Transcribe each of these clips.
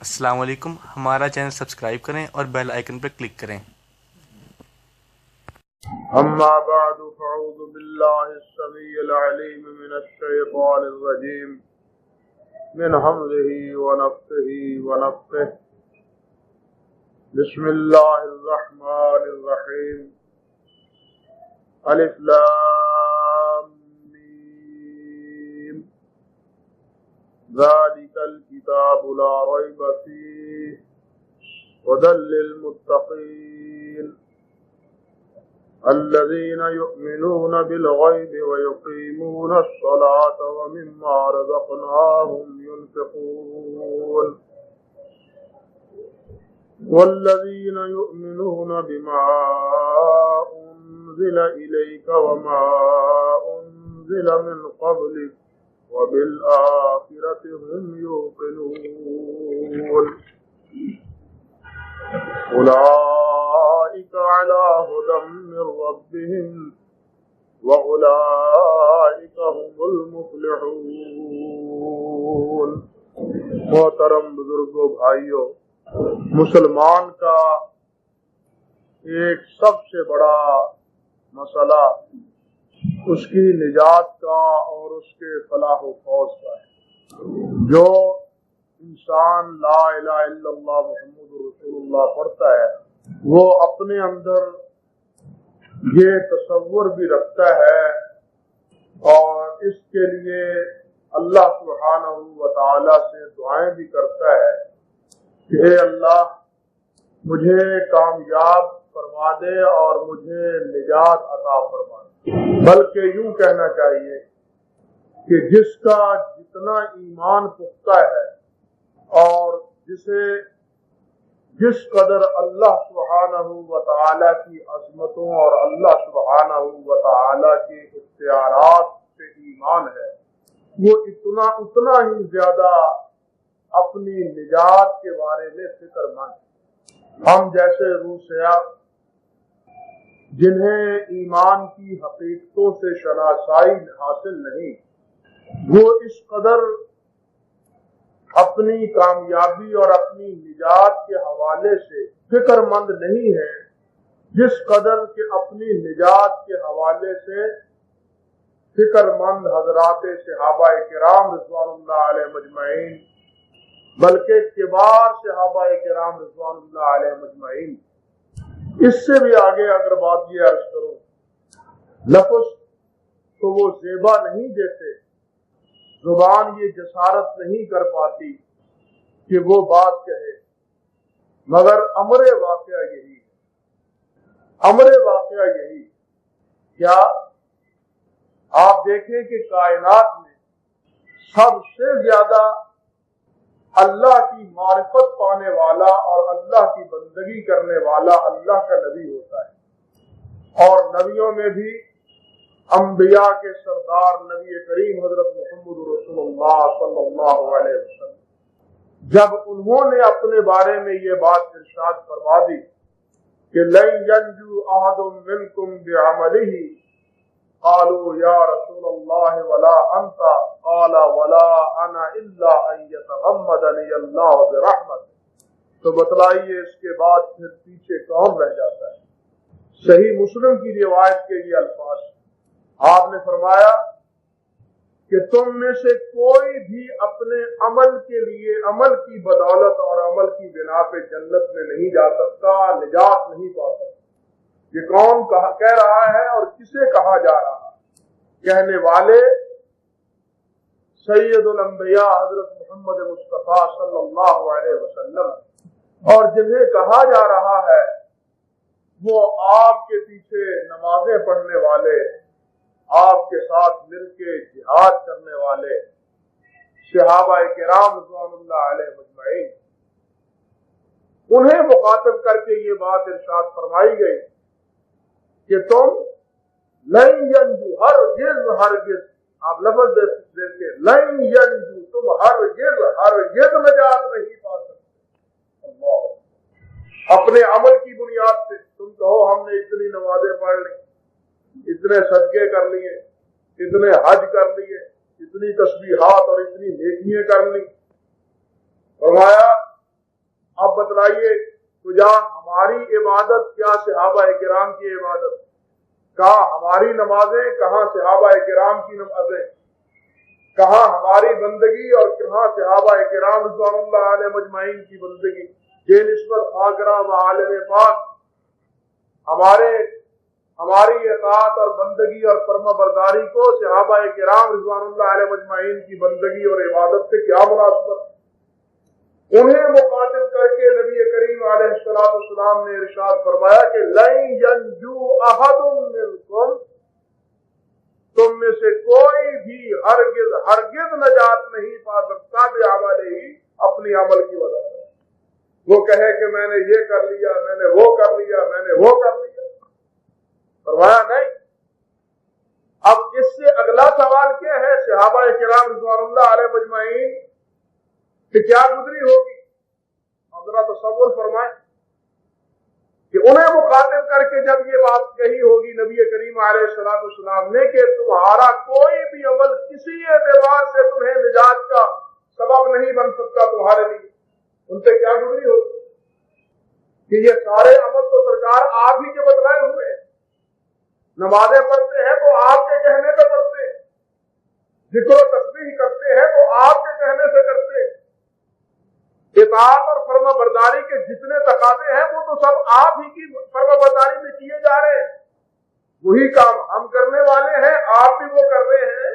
السلام علیکم، ہمارا چینل سبسکرائب کریں اور بیل آئیکن پر کلک کریں۔ اما بعد فاعوذ باللہ السمیع العلیم من الشیطان الرجیم من حمزہ ونفثہ ونفثہ بسم اللہ الرحمن الرحیم الف لام میم ذالک الکتاب لا ریب فیہ ھدی للمتقین الذين يؤمنون بالغيب ويقيمون الصلاة ومما رزقناهم ينفقون والذين يؤمنون بما أنزل إليك وما أنزل من قبلك وبالآخرة هم يوقنون أولئك على هدى من ربهم وأولئك هم المفلحون۔ محترم بزرگوں، بھائیوں، مسلمان کا ایک سب سے بڑا مسئلہ اس کی نجات کا اور اس کے فلاح و فوز کا ہے۔ جو انسان لا الہ الا اللہ محمد رسول اللہ پڑھتا ہے وہ اپنے اندر یہ تصور بھی رکھتا ہے اور اس کے لیے اللہ سبحانہ و تعالی سے دعائیں بھی کرتا ہے کہ اے اللہ مجھے کامیاب فرما دے اور مجھے نجات عطا فرما دے۔ بلکہ یوں کہنا چاہیے کہ جس کا جتنا ایمان پختہ ہے اور جس قدر اللہ سبحانہ و تعالی کی عظمتوں اور اللہ سبحانہ و تعالی کے اختیارات سے ایمان ہے، وہ اتنا ہی زیادہ اپنی نجات کے بارے میں فکر مند ہے۔ ہم جیسے روسیا جنہیں ایمان کی حقیقتوں سے شناسائی حاصل نہیں، وہ اس قدر اپنی کامیابی اور اپنی نجات کے حوالے سے فکر مند نہیں ہے جس قدر کہ اپنی نجات کے حوالے سے فکر مند حضرات صحابہ کرام رضوان اللہ علیہ مجمعین، بلکہ کبار صحابہ کرام رضوان اللہ علیہ مجمعین۔ اس سے بھی آگے اگر بات یہ عرض کروں، لفظ تو وہ زیبا نہیں دیتے، زبان یہ جسارت نہیں کر پاتی کہ وہ بات کہے، مگر امر واقعہ یہی ہے۔ امر واقعہ یہی کیا آپ دیکھیں کہ کائنات میں سب سے زیادہ اللہ کی معرفت پانے والا اور اللہ کی بندگی کرنے والا اللہ کا نبی ہوتا ہے، اور نبیوں میں بھی انبیاء کے سردار نبی کریم حضرت محمد رسول اللہ صلی اللہ علیہ وسلم جب انہوں نے اپنے بارے میں یہ بات ارشاد فرما دی کہ لن ينجو احد منکم بعملہ قالوا یا رسول اللہ ولا انت قال ولا انا الا ان يتغمدنی اللہ برحمت، تو بتلائیے اس کے بعد پھر پیچھے کون رہ جاتا ہے۔ صحیح مسلم کی روایت کے یہ الفاظ، آپ نے فرمایا کہ تم میں سے کوئی بھی اپنے عمل کے لیے عمل کی بدولت اور عمل کی بنا پہ جنت میں نہیں جا سکتا، نجات نہیں پا سکتا۔ یہ کون کہہ رہا ہے اور کسے کہا جا رہا ہے؟ کہنے والے سید الانبیاء حضرت محمد مصطفیٰ صلی اللہ علیہ وسلم، اور جنہیں کہا جا رہا ہے وہ آپ کے پیچھے نمازیں پڑھنے والے، آپ کے ساتھ مل کے جہاد کرنے والے صحابہ کرام رضوان اللہ علیہ مجمعین۔ انہیں مخاطب کر کے یہ بات ارشاد فرمائی گئی کہ تم لن ینجو، ہرگز آپ لفظ دیکھیں، لن ینجو، تم ہرگز نجات نہیں پا سکتے۔ اللہ، اپنے عمل کی بنیاد سے تم کہو ہم نے اتنی نمازیں پڑھ لی، اتنے صدقے کر لیے، اتنے حج کر لیے، اتنی تسبیحات اور اتنی نیکیاں کر لی، فرمایا بتلائیے کیا ہماری عبادت کیا صحابہ کرام کی عبادت، کہاں ہماری نمازیں، کہاں صحابہ کرام کی نمازیں، کہاں ہماری بندگی اور کہاں صحابہ کرام رضوان اللہ علیہ مجمعین کی بندگی، یہ نسبت خاکرہ و عالم پاک ہماری اطاعت اور بندگی اور فرما برداری کو صحابہ کرام رضوان اللہ علیہ مجمعین کی بندگی اور عبادت سے کیا مناسبت؟ انہیں مخاطب کر کے نبی کریم علیہ السلام نے ارشاد فرمایا کہ لن ینجو احد منکم، تم میں سے کوئی بھی ہرگز نجات نہیں پا سکتا بعملہ ہی، اپنی عمل کی وجہ سے۔ وہ کہے کہ میں نے یہ کر لیا، میں نے وہ کر لیا، میں نے وہ کر لیا، فرمایا نہیں۔ اب اس سے اگلا سوال کیا ہے؟ صحابہ کرام رضوان اللہ علیہ مجمعین کہ کیا گزری ہوگی؟ ذرا تصور فرمائیں کہ انہیں مخاطب کر کے جب یہ بات کہی ہوگی نبی کریم علیہ السلام نے کہ تمہارا کوئی بھی عمل کسی اعتبار سے تمہیں نجات کا سبب نہیں بن سکتا تمہارے لیے، ان سے کیا گزری ہوگی کہ یہ سارے عمل تو سرکار آپ ہی کے بتلائے ہوئے ہیں، نمازیں پڑھتے ہیں تو آپ کے کہنے سے پڑھتے ہیں، ذکر و تسبیح کرتے ہیں تو آپ کے کہنے سے کرتے ہیں، اطاعت اور فرما برداری کے جتنے تقاضے ہیں وہ تو سب آپ ہی کی فرما برداری میں کیے جا رہے ہیں، وہی کام ہم کرنے والے ہیں، آپ بھی وہ کر رہے ہیں۔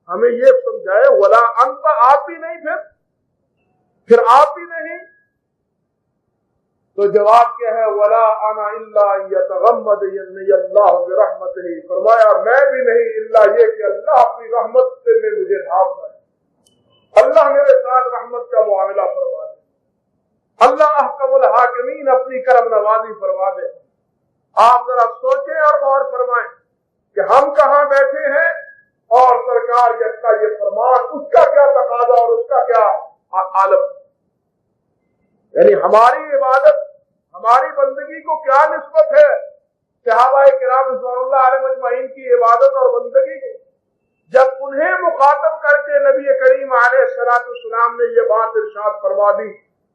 ہمیں یہ سمجھائے ولا انت، آپ بھی نہیں، پھر آپ بھی نہیں، تو جواب کیا ہے؟ ولا انا الا یتغمدنی اللہ برحمتہ، فرمایا میں بھی نہیں الا یہ کہ اللہ اپنی رحمت سے مجھے ڈھانپ لے، اللہ میرے ساتھ رحمت کا معاملہ فرما دے، اللہ احکم الحاکمین اپنی کرم نوازی فرما دے۔ آپ ذرا سوچیں اور غور فرمائیں کہ ہم کہاں بیٹھے ہیں اور سرکار کا یہ فرمان، اس کا کیا تقاضا اور اس کا کیا عالم، یعنی ہماری عبادت، ہماری بندگی کو کیا نسبت ہے صحابہ کرام رضوان اللہ علیہ مجمعین کی عبادت اور بندگی کو؟ جب انہیں مخاطب کر کے نبی کریم علیہ السلام نے یہ بات ارشاد فرما دی،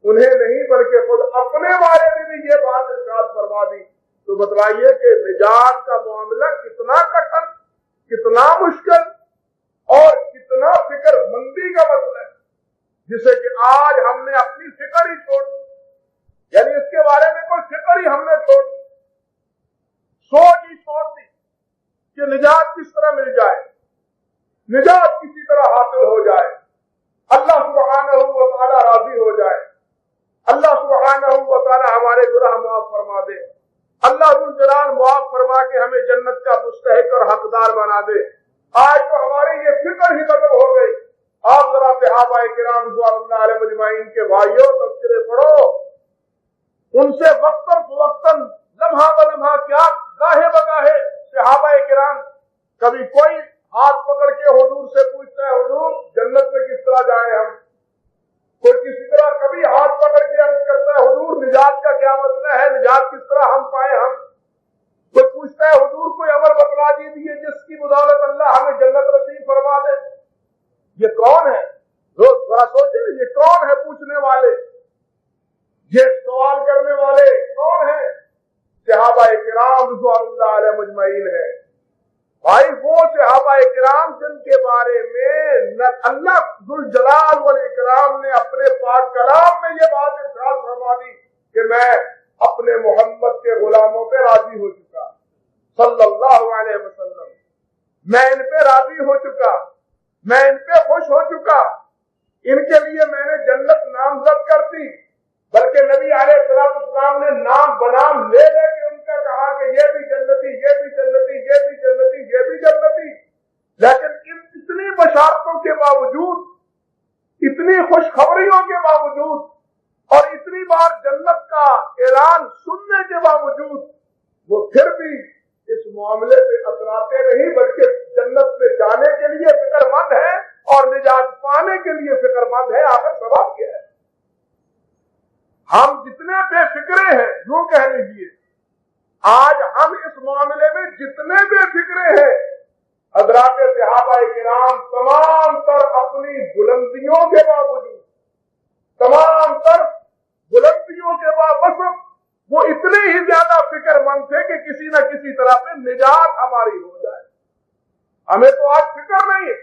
انہیں نہیں بلکہ خود اپنے بارے میں بھی یہ بات ارشاد فرما دی، تو بتلائیے کہ نجات کا معاملہ کتنا کٹھن، کتنا مشکل اور کتنا فکر مندی کا مسئلہ ہے، جسے کہ آج ہم نے اپنی فکر ہی چھوڑ دی، یعنی اس کے بارے میں کوئی فکر ہی ہم نے چھوڑ دی، سوچ ہی چھوڑ دی کہ نجات کس طرح مل جائے، نجات کسی طرح حاصل ہو جائے، اللہ سبحانہ و تعالی راضی ہو جائے، اللہ سبحانہ و تعالی ہمارے گناہ معاف فرما دے، اللہ ذو الجلال معاف فرما کے ہمیں جنت کا مستحق اور حقدار بنا دے۔ آج تو ہماری یہ فکر ہی ختم ہو گئی۔ آپ ذرا صحابہ کرام رضوان اللہ علیہ مجمعین کے بھائیوں تذکرے پڑھو، ان سے وقتاً فوقتاً لمحہ بلمحہ کیا گاہے بگاہے صحابہ کرام، کبھی کوئی ہاتھ پکڑ کے حضور سے پوچھتا ہے حضور جنت میں کس طرح جائیں ہم، کوئی کسی طرح کبھی ہاتھ پکڑ کے عرض کرتا ہے حضور نجات کا کیا مسئلہ ہے، نجات کس طرح ہم پائیں، ہم کوئی پوچھتا ہے حضور کوئی عمل بتلا دیجیے جس کی بدولت اللہ ہمیں جنت نصیب فرما دے۔ یہ کون ہے؟ ذرا سوچیں، یہ کون ہے پوچھنے والے، یہ سوال کرنے والے کون ہیں؟ صحابہ کرام رضوان اللہ علیہ مجمعین ہے۔ بھائی وہ صحابہ کرام جن کے بارے میں اللہ ذو الجلال والاکرام نے اپنے پاک کلام میں یہ بات ارشاد فرما دی کہ میں اپنے محمد کے غلاموں پہ راضی ہو چکا صلی اللہ علیہ وسلم، میں ان پہ راضی ہو چکا، میں ان پہ خوش ہو چکا، ان کے لیے میں نے جنت نامزد کر دی، بلکہ نبی علیہ السلام نے نام بنام لے لے کے ان کا کہا کہ یہ بھی جنتی، یہ بھی جنتی، یہ بھی جنتی، یہ بھی جنتی، لیکن ان اتنی بشارتوں کے باوجود، اتنی خوشخبریوں کے باوجود اور اتنی بار جنت کا اعلان سننے کے باوجود وہ پھر بھی اس معاملے پہ اتراتے نہیں، بلکہ جنت میں جانے کے لیے فکر مند ہے اور نجات پانے کے لیے فکر مند ہے۔ آخر سبب کیا ہے؟ ہم جتنے بے فکرے ہیں، یوں کہہ لیجیے آج ہم اس معاملے میں جتنے بے فکرے ہیں، حضرات صحابہ کرام تمام تر اپنی بلندیوں کے باوجود، تمام تر بلندیوں مند تھے کہ کسی نہ کسی طرح پہ نجات ہماری ہو جائے. ہمیں تو آج فکر نہیں ہے,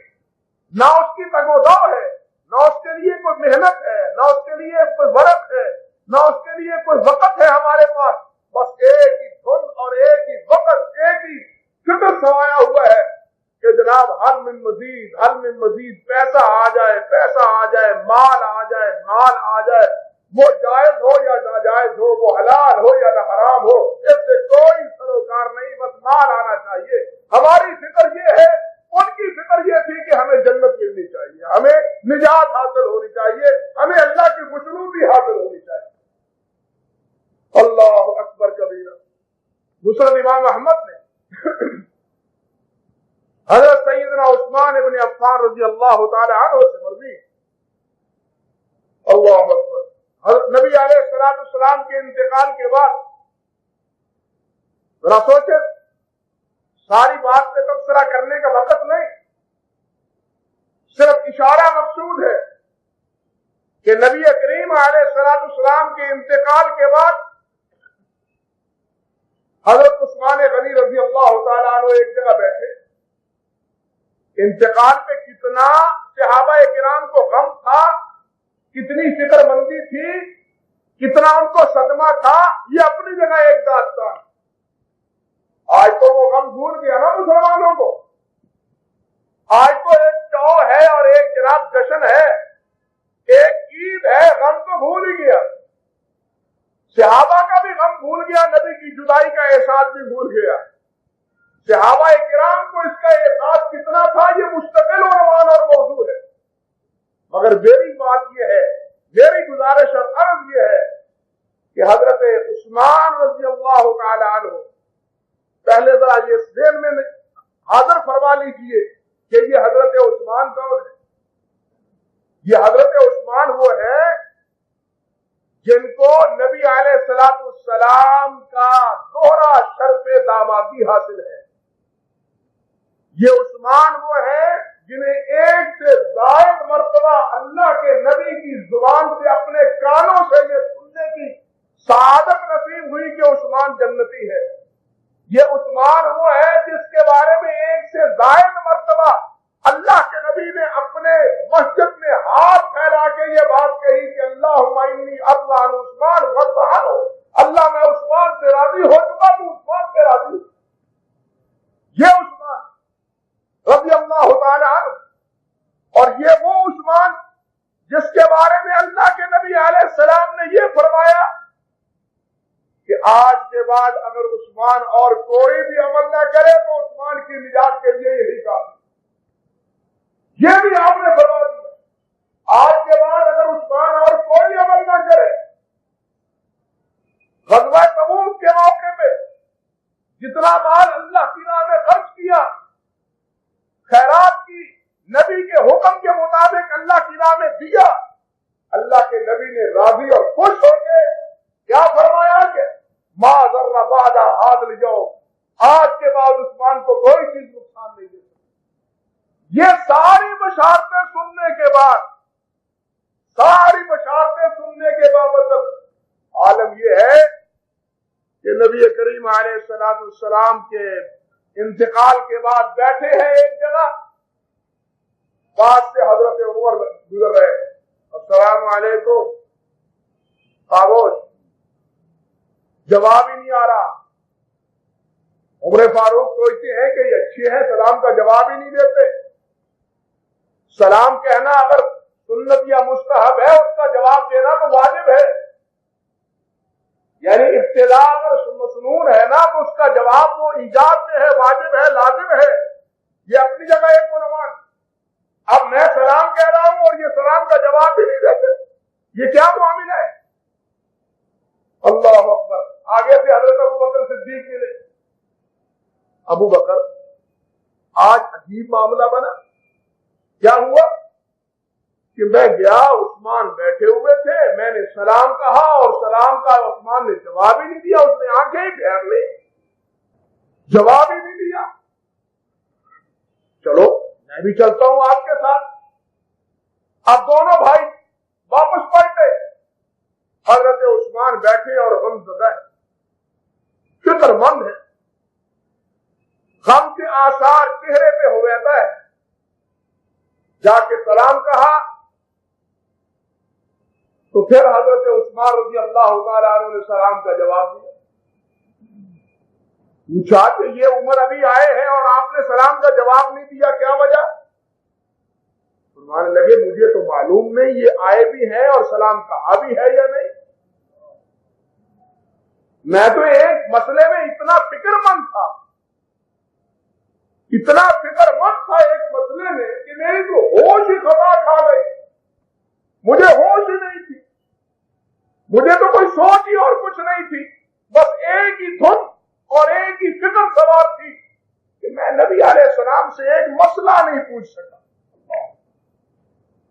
نہ اس کی تگودو ہے, نہ اس کے لیے کوئی محنت ہے, نہ اس کے لیے کوئی ورق ہے, نہ اس کے لیے کوئی وقت ہے ہمارے پاس. بس ایک ہی دھن اور ایک ہی وقت, ایک ہی فکر سمایا ہوا ہے کہ جناب حل من مزید پیسہ آ جائے, پیسہ آ جائے, مال آ جائے, مال آ جائے, وہ جائز ہو یا ناجائز ہو, وہ حلال ہو یا نہ حرام ہو, اس سے کوئی سروکار نہیں, بس مال آنا چاہیے. ہماری فکر یہ ہے, ان کی فکر یہ تھی کہ ہمیں جنت ملنی چاہیے, ہمیں نجات حاصل ہونی چاہیے, ہمیں اللہ کی خوشنودی حاصل ہونی چاہیے. اللہ اکبر کبیرہ. مسند امام احمد نے حضرت سیدنا عثمان ابن عفان رضی اللہ تعالی عنہ سے مروی, اللہ اکبر, حضرت نبی علیہ السلام کے انتقال کے بعد, ذرا سوچے, ساری بات پہ تبصرہ کرنے کا وقت نہیں, صرف اشارہ مقصود ہے کہ نبی کریم علیہ السلام کے انتقال کے بعد حضرت عثمان غنی رضی اللہ تعالیٰ عنہ ایک جگہ بیٹھے. انتقال پہ کتنا صحابہ کرام کو غم تھا, کتنی فکر مندی تھی, کتنا ان کو صدمہ تھا, یہ اپنی جگہ ایک داستان. آج تو وہ غم بھول گیا نا مسلمانوں کو, آج تو ایک چو ہے اور ایک جناب جشن ہے, ایک عید ہے, غم تو بھول ہی گیا. صحابہ کا بھی غم بھول گیا, نبی کی جدائی کا احساس بھی بھول گیا. صحابہ کرام کو اس کا احساس کتنا تھا, یہ مستقل عنوان اور موضوع ہے. مگر میری بات یہ ہے, میری گزارش اور عرض یہ ہے کہ حضرت عثمان رضی اللہ تعالی عنہ, پہلے ذرا یہ ذہن میں حاضر فرما لیجیے کہ یہ حضرت عثمان کون ہے. یہ حضرت عثمان وہ ہے جن کو نبی علیہ السلام کا دوہرا شرف دامادی حاصل ہے. یہ عثمان وہ ہے جنہیں ایک سے زائد مرتبہ اللہ کے نبی کی زبان سے اپنے کانوں سے یہ سننے کی سعادت نصیب ہوئی کہ عثمان جنتی ہے. یہ عثمان وہ ہے جس کے بارے میں ایک سے زائد مرتبہ اللہ کے نبی نے اپنے مسجد میں ہاتھ پھیلا کے یہ بات کہی کہ اللہم انی ارضی عن عثمان وارض عنہ, اللہ میں عثمان سے راضی ہو چکا, تو عثمان سے راضی ہو. یہ عثمان رضی اللہ تعالی عنہ, اور یہ وہ عثمان جس کے بارے میں اللہ کے نبی علیہ السلام نے یہ فرمایا کہ آج کے بعد اگر عثمان اور کوئی بھی عمل نہ کرے تو عثمان کی نجات کے لیے یہی کافی. یہ بھی آپ نے فرما دیا, آج کے بعد اگر عثمان اور کوئی عمل نہ کرے, غزوہ تبوک کے موقع پہ جتنا مال اللہ کی راہ میں خرچ کیا, خیرات کی, نبی کے حکم کے مطابق اللہ کی راہ میں دیا, اللہ کے نبی نے راضی اور خوش ہو کے کیا فرمایا کہ ما ضر بعد هذا اليوم, آج کے بعد عثمان کو کوئی چیز نقصان نہیں دے سکتی. یہ ساری بشارتیں سننے کے بعد, ساری بشارتیں سننے کے باوجود عالم یہ ہے کہ نبی کریم علیہ السلام کے انتقال کے بعد بیٹھے ہیں ایک جگہ, پاس سے حضرت عمر گزر رہے, السلام علیکم, خاموش, جواب ہی نہیں آ رہا. عمر فاروق سوچتے ہیں کہ یہ اچھے ہیں, سلام کا جواب ہی نہیں دیتے. سلام کہنا اگر سنت یا مستحب ہے, اس کا جواب دینا تو واجب ہے. یعنی ابتدا اگر مسنون ہے نا تو اس کا جواب وہ ایجاب میں ہے, واجب ہے, لازم ہے. یہ اپنی جگہ ایک عنوان. اب میں سلام کہہ رہا ہوں اور یہ سلام کا جواب بھی نہیں دیتے, یہ کیا معاملہ ہے؟ اللہ اکبر. آگے سے حضرت ابو بکر صدیق ملے. ابو بکر, آج عجیب معاملہ بنا. کیا ہوا کہ میں گیا, عثمان بیٹھے ہوئے تھے, میں نے سلام کہا اور سلام کا عثمان نے جواب ہی نہیں دیا, اس نے آنکھیں ہی پھیر لی, جواب ہی نہیں دیا. چلو میں بھی چلتا ہوں آپ کے ساتھ. اب دونوں بھائی واپس پلٹے, حضرت عثمان بیٹھے اور غم زدہ, فکر جا کے سلام کہا تو پھر حضرت عثمان رضی اللہ تعالیٰ عنہ نے سلام کا جواب دیا. پوچھا کہ یہ عمر ابھی آئے ہیں اور آپ نے سلام کا جواب نہیں دیا, کیا وجہ؟ فرمانے لگے مجھے تو معلوم نہیں یہ آئے بھی ہیں اور سلام کہا بھی ہے یا نہیں. میں تو ایک مسئلے میں اتنا فکر مند تھا, اتنا فکر مند تھا ایک مسئلے میں کہ میری تو ہوش ہی خطا کھا گئی. مجھے ہوش ہی نہیں تھی, مجھے تو کوئی سوچ ہی اور کچھ نہیں تھی, بس ایک ہی دھن اور ایک ہی فکر سوار تھی کہ میں نبی علیہ السلام سے ایک مسئلہ نہیں پوچھ سکا.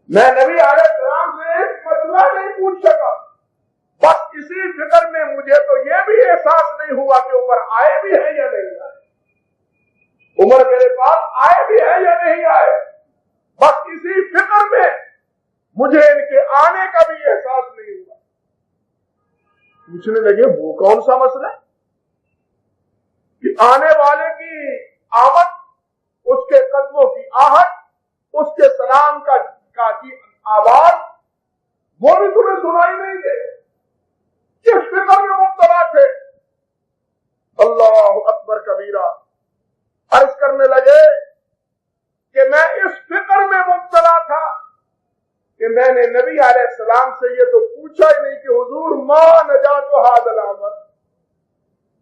میں نبی علیہ السلام سے ایک مسئلہ نہیں پوچھ سکا. بس اسی فکر میں مجھے تو یہ بھی احساس نہیں ہوا کہ عمر آئے بھی ہے یا نہیں آئے, عمر میرے پاس آئے بھی ہے یا نہیں آئے. بس اسی فکر میں مجھے ان کے آنے کا بھی احساس نہیں ہوا. پوچھنے لگے وہ کون سا مسئلہ ہے کہ آنے والے کی آمد, اس کے قدموں کی آہٹ, اس کے سلام کا کی آواز وہ بھی تمہیں سنائی نہیں دے. کس فکر میں مبتلا تھے؟ اللہ اکبر کبیرہ. عرض کرنے لگے کہ میں اس فکر میں مبتلا تھا کہ میں نے نبی علیہ السلام سے یہ تو پوچھا ہی نہیں کہ حضور ما نجات هذا الامر.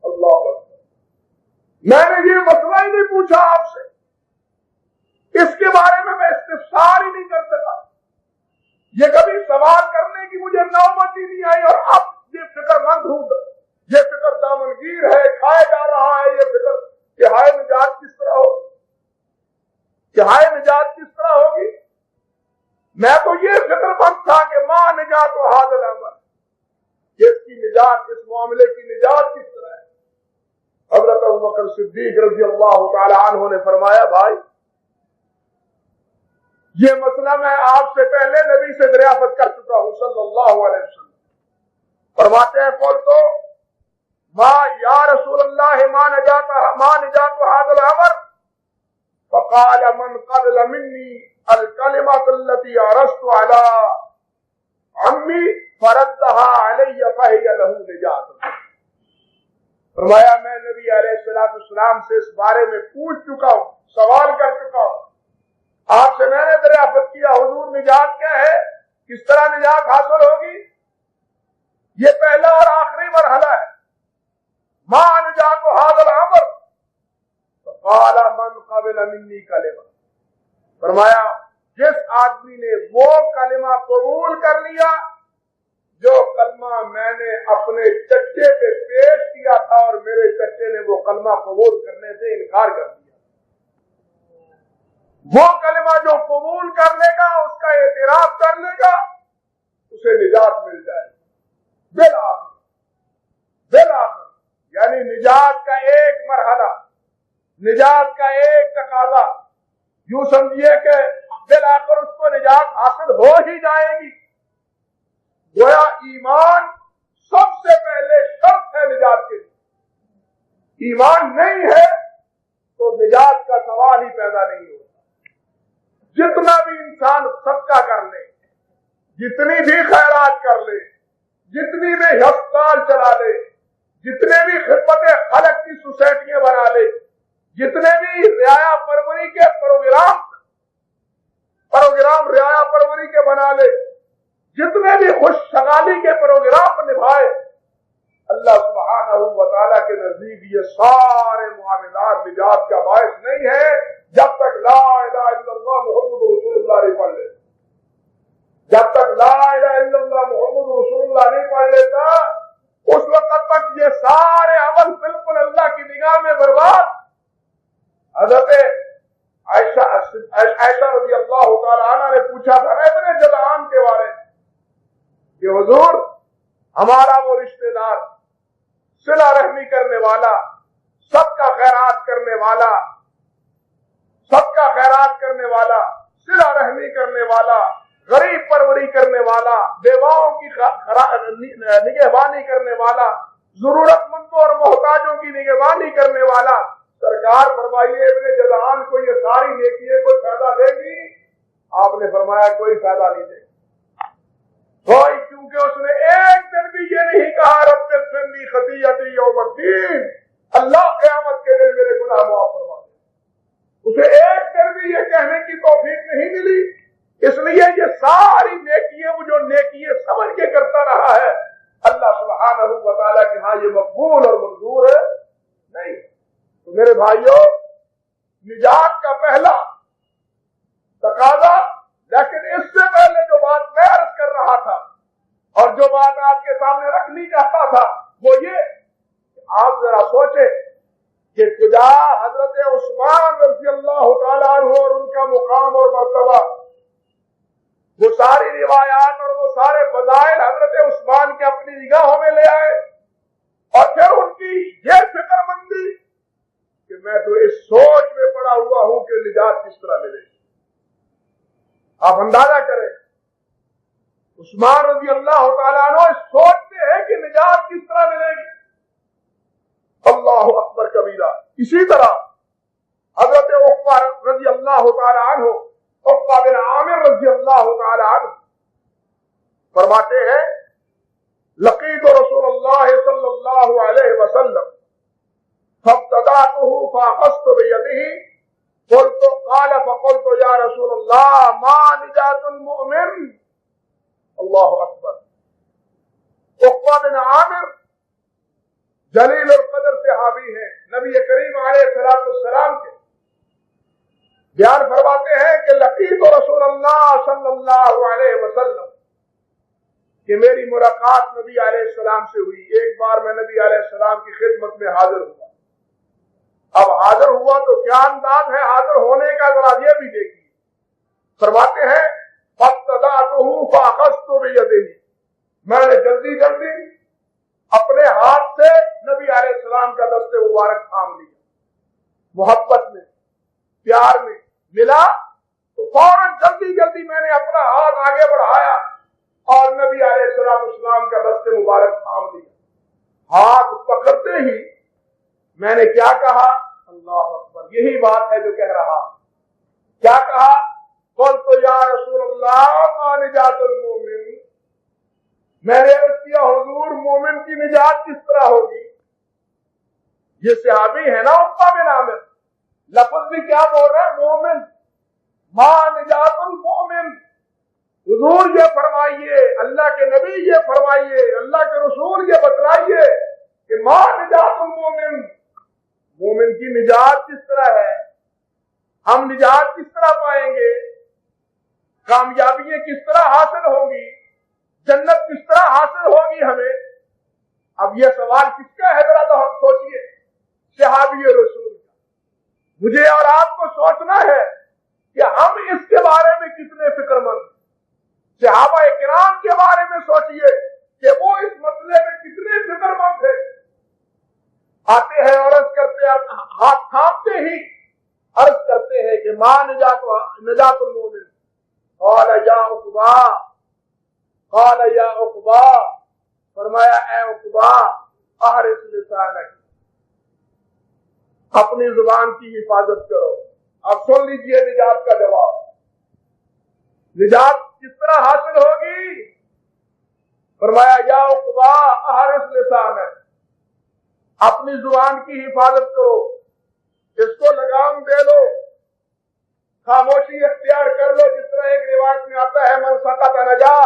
اللہ اکبر. میں نے یہ مسئلہ ہی نہیں پوچھا آپ سے, اس کے بارے میں استفسار ہی نہیں کر سکا. یہ کبھی سوال کرنے کی مجھے نوبت ہی نہیں آئی, اور اب یہ فکر مند ہوں, یہ فکر دامنگیر ہے, کھائے جا رہا ہے یہ فکر کہ ہائے نجات کس طرح ہوگی, کہ ہائے نجات کس طرح ہوگی. میں تو یہ فکر مند تھا کہ ماں نجات و حاضر الامر, کہ اس کی نجات, اس معاملے کی نجات کس طرح ہے. حضرت ابوبکر صدیق رضی اللہ تعالی عنہ نے فرمایا بھائی یہ مسئلہ میں آپ سے پہلے نبی سے دریافت کر چکا ہوں صلی اللہ علیہ وسلم. فرماتے ہیں قول تو ما یا رسول اللہ ما نجات هذا الامر فقال من قبل مني الكلمة التي عرضت على عمي فردها علي فهي له نجات. فرمایا میں نبی علیہ السلام سے اس بارے میں پوچھ چکا ہوں, سوال کر چکا ہوں, آپ سے میں نے دریافت کیا حضور نجات کیا ہے, کس طرح نجات حاصل ہوگی. یہ پہلا اور آخری مرحلہ ہے. ما نجات هذا الامر فقال من قبل مني کلمہ. فرمایا جس آدمی نے وہ کلمہ قبول کر لیا جو کلمہ میں نے اپنے چچے پہ پیش کیا تھا اور میرے چچے نے وہ کلمہ قبول کرنے سے انکار کر دیا, وہ کلمہ جو قبول کر لے گا, اس کا اعتراف کر لے گا, اسے نجات مل جائے بالآخر. یعنی نجات کا ایک مرحلہ, نجات کا ایک تقاضا, یوں سمجھیے کہ بالآخر اس کو نجات حاصل ہو ہی جائے گی. گویا ایمان سب سے پہلے شرط ہے نجات کے لیے. ایمان نہیں ہے تو نجات کا سوال ہی پیدا نہیں ہوتا. جتنا بھی انسان صدقہ کر لے, جتنی بھی خیرات کر لے, جتنی بھی ہسپتال چلا لے, جتنے بھی خدمت خلق کی سوسائٹیاں بنا لے, جتنے بھی رعایا پروری کے پروگرام رعایا پروری کے بنا لے, جتنے بھی خوش شغالی کے پروگرام نبھائے, اللہ سبحانہ و تعالیٰ کے نزدیک یہ سارے معاملات نجات کا باعث نہیں ہے جب تک لا الہ الا اللہ محمد رسول اللہ نہیں پڑھ لے. جب تک لا الہ الا اللہ محمد رسول اللہ نہیں پڑھ لیتا اس وقت تک یہ سارے عمل بالکل اللہ کی نگاہ میں برباد. حضرت عائشہ رضی اللہ تعالی عنہ نے پوچھا تھا ابن جدعان کے بارے میں کہ حضور ہمارا وہ رشتہ دار, صلہ رحمی کرنے والا, سب کا خیرات کرنے والا, صلہ رحمی کرنے والا, غریب پروری کرنے والا, بیواؤں کی نگہبانی کرنے والا, ضرورت مندوں اور محتاجوں کی نگہبانی کرنے والا, سرکار فرمائیے ابن جدعان کو یہ ساری نیکیاں کوئی فائدہ دے گی؟ آپ نے فرمایا کوئی فائدہ نہیں دے کوئی, کیونکہ اس نے ایک دن بھی یہ نہیں کہا رب اغفر لی خطیئتی یوم الدین, اللہ قیامت کے دن میرے گناہ معاف فرما دے. اسے ایک دن بھی یہ کہنے کی توفیق نہیں ملی, اس لیے یہ ساری نیکیاں وہ جو نیکیاں سمجھ کے کرتا رہا ہے اللہ سبحانہ و تعالیٰ کہ ہاں یہ مقبول اور منظور ہے نہیں. تو میرے بھائیوں, نجات کا پہلا تقاضا, لیکن اس سے پہلے جو بات میں عرض کر رہا تھا اور جو بات آپ کے سامنے رکھنی چاہتا تھا وہ یہ کہ آپ ذرا سوچیں کہ خدا حضرت عثمان رضی اللہ تعالیٰ عنہ اور ان کا مقام اور مرتبہ, وہ ساری روایات اور وہ سارے فضائل حضرت عثمان کے اپنی نگاہوں میں لے آئے, اور پھر ان کی یہ فکر مندی کہ میں تو اس سوچ میں پڑا ہوا ہوں کہ نجات کس طرح ملے. آپ اندازہ کریں, عثمان رضی اللہ تعالیٰ عنہ سوچتے ہیں کہ نجات کس طرح ملے گی. اللہ اکبر کبیرہ. اسی طرح حضرت عقبہ رضی اللہ تعالیٰ عنہ, عقبہ بن عامر رضی اللہ تعالیٰ عنہ فرماتے ہیں لقیت رسول اللہ صلی اللہ علیہ وسلم فابتدأته فأخذت بيده قال فقلت يا رسول الله ما نجات المؤمن. اللہ اکبر. عقبہ بن عامر جلیل القدر صحابی ہیں, نبی کریم علیہ السلام کے بیان فرماتے ہیں کہ لقیت رسول اللہ صلی اللہ علیہ وسلم, کہ میری ملاقات نبی علیہ السلام سے ہوئی. ایک بار میں نبی علیہ السلام کی خدمت میں حاضر ہوا. اب حاضر ہوا تو کیا انداز ہے حاضر ہونے کا, ذرا یہ بھی دیکھیے. فرماتے ہیں فابتدأته فأخذت بيده, میں نے جلدی جلدی اپنے ہاتھ سے نبی علیہ السلام کا دست مبارک تھام لیا. محبت میں, پیار میں ملا تو فوراً جلدی جلدی میں نے اپنا ہاتھ آگے بڑھایا اور نبی علیہ السلام کا دست مبارک تھام لیا. ہاتھ پکڑتے ہی میں نے کیا کہا, اللہ اکبر, یہی بات ہے جو کہہ رہا. کیا کہا, قلت یا رسول اللہ ما نجات المومن, میں نے عرض کیا حضور مومن کی نجات کس طرح ہوگی. یہ صحابی ہے نا عقبہ بن عامر, لفظ بھی کیا بول رہا ہے, مومن. ما نجات المومن, حضور یہ فرمائیے, اللہ کے نبی یہ فرمائیے, اللہ کے رسول یہ بتلائیے کہ ما نجات المومن, مومن کی نجات کس طرح ہے, ہم نجات کس طرح پائیں گے, کامیابیاں کس طرح حاصل ہوں گی, جنت کس طرح حاصل ہوگی ہمیں. اب یہ سوال کس کا ہے ذرا تو ہم سوچئے, صحابی رسول کا. مجھے اور آپ کو سوچنا ہے کہ ہم اس کے بارے میں کتنے فکر مند. صحابہ کرام کے بارے میں سوچئے کہ وہ اس مسئلے میں کتنے فکر مند تھے. آتے ہیں اور عرض کرتے ہیں, ہاتھ تھامتے ہی عرض کرتے ہیں کہ ماں نجات المومن. قال یا عقبہ, قال یا عقبہ, فرمایا اے عقبہ احرص لسانک, اپنی زبان کی حفاظت کرو. اب سن لیجئے نجات کا جواب. نجات کس طرح حاصل ہوگی, فرمایا یا عقبہ احرص لسانک, اپنی زبان کی حفاظت کرو, اس کو لگام دے لو, خاموشی اختیار کر لو. جس طرح ایک روایت میں آتا ہے من سکت نجا,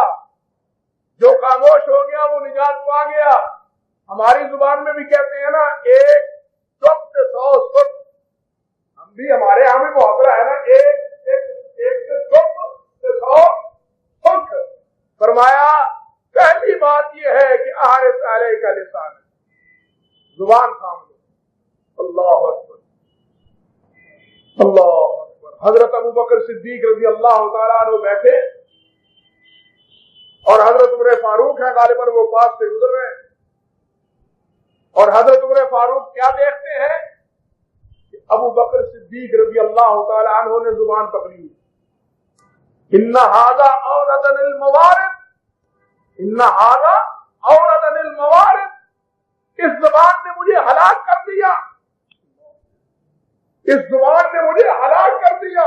جو خاموش ہو گیا وہ نجات پا گیا. ہماری زبان میں بھی کہتے ہیں نا, ایک چپ سے 100 سکھ. ہم بھی ہمارے یہاں بھی محاورہ ہے نا, ایک چپ سے 100 سکھ. فرمایا پہلی بات یہ ہے کہ احرص علیک لسانک, زبان تھام لو. اللہ اکبر, اللہ اکبر. حضرت ابوبکر صدیق رضی اللہ تعالیٰ عنہ بیٹھے اور حضرت عمر فاروق ہیں, غالباً وہ پاس سے گزر رہے ہیں, اور حضرت عمر فاروق کیا دیکھتے ہیں کہ ابوبکر صدیق رضی اللہ تعالیٰ عنہ نے زبان پکڑی. ان ھذا اوردن الموارد, ان ھذا اوردن الموارد, اس زبان نے مجھے ہلاک کر دیا, اس زبان نے مجھے ہلاک کر دیا.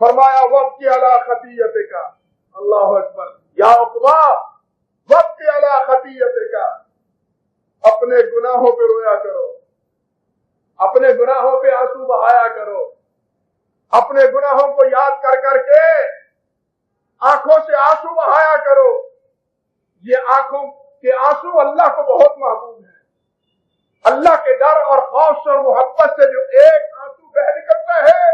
فرمایا وابکی علی خطیئتک، اللہ اکبر، یا عقبہ وابکی علی خطیئتک، اپنے گناہوں پہ رویا کرو، اپنے گناہوں پہ آنسو بہایا کرو، اپنے گناہوں کو یاد کر کر کے آنکھوں سے آنسو بہایا کرو۔ یہ آنکھوں کے آنسو اللہ کو بہت محبوب ہے۔ اللہ کے ڈر اور خوف اور محبت سے جو ایک آنسو بہہ نکلتا ہے،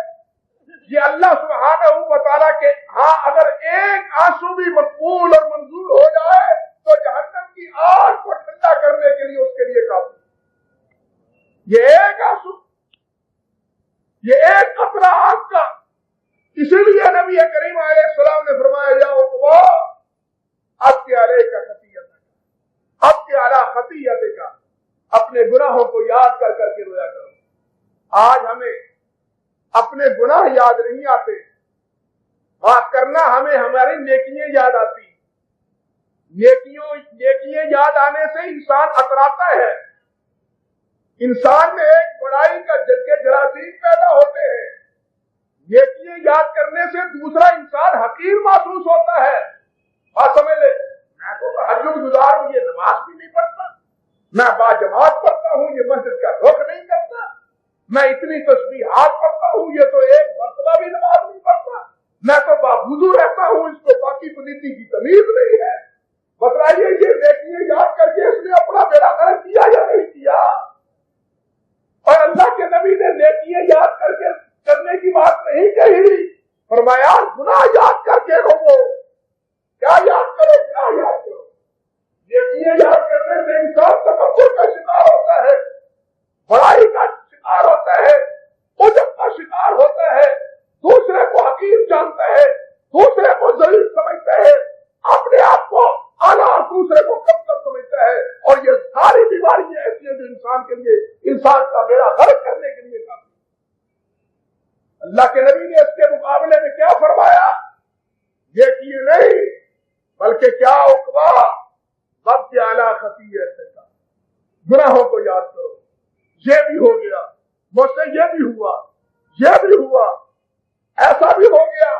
یہ اللہ سبحانہ و تعالیٰ کے ہاں اگر ایک آنسو بھی مقبول اور منظور ہو جائے تو جہنم کی آگ کو ٹھنڈا کرنے کے لیے اس کے لیے کافی۔ یہ ایک آنسو، یہ ایک قطرہ آگ کا، اسی لیے نبی کریم علیہ السلام نے فرمایا یا عقبہ اب کے علیہ کا خطیئت، اب کے علیہ خطیئت کا، اپنے گناہوں کو یاد کر کر کے رویا کرو۔ آج ہمیں اپنے گناہ یاد نہیں آتے، بات کرنا ہمیں ہماری نیکیاں یاد آتی۔ نیکیاں یاد آنے سے انسان اتراتا ہے، انسان میں ایک بڑائی کا جراثیم پیدا ہوتے ہیں۔ نیکیاں یاد کرنے سے دوسرا انسان حقیر محسوس ہوتا ہے۔ بات سمجھ لے، میں تو تہجد گزار ہوں، یہ نماز بھی نہیں پڑھتا، میں باجماعت پڑھتا ہوں، یہ مسجد کا رخ نہیں کرتا، میں اتنی تسبیحات پڑھتا ہوں، یہ تو ایک مرتبہ بھی نماز نہیں پڑھتا، میں تو باوضو رہتا ہوں، اس کو باقی پلیتی کی تمیز نہیں ہے۔ بتائیے یہ نیکیاں یاد کر کے اس نے اپنا بیڑا غرق کیا یا نہیں کیا؟ اور اللہ کے نبی نے نیکیاں یاد کر کے کرنے کی بات نہیں کہی، فرمایا گناہ یاد کر کے رو، کیا یاد کرو، کیا یاد کرو۔ نیکیاں یاد کرنے سے انسان تکبر کا شکار ہوتا ہے، بڑائی کا شکار ہوتا ہے، عجب کا شکار ہوتا ہے، دوسرے کو حقیر جانتا ہے، دوسرے کو ذلیل سمجھتا ہے، اپنے آپ کو اعلیٰ اور دوسرے کو کمتر سمجھتا ہے، اور یہ ساری بیماریاں ایسی ہیں جو انسان کے لیے، انسان کا بیڑا غرق کرنے کے لیے کافی۔ اللہ کے نبی نے اس کے مقابلے میں کیا فرمایا؟ یہ کیے نہیں بلکہ کیا عقبہ وقت اعلیٰ خطیئت کا، گناہوں کو یاد کرو۔ یہ بھی ہو گیا، مجھ سے یہ بھی ہوا، یہ بھی ہوا، ایسا بھی ہو گیا،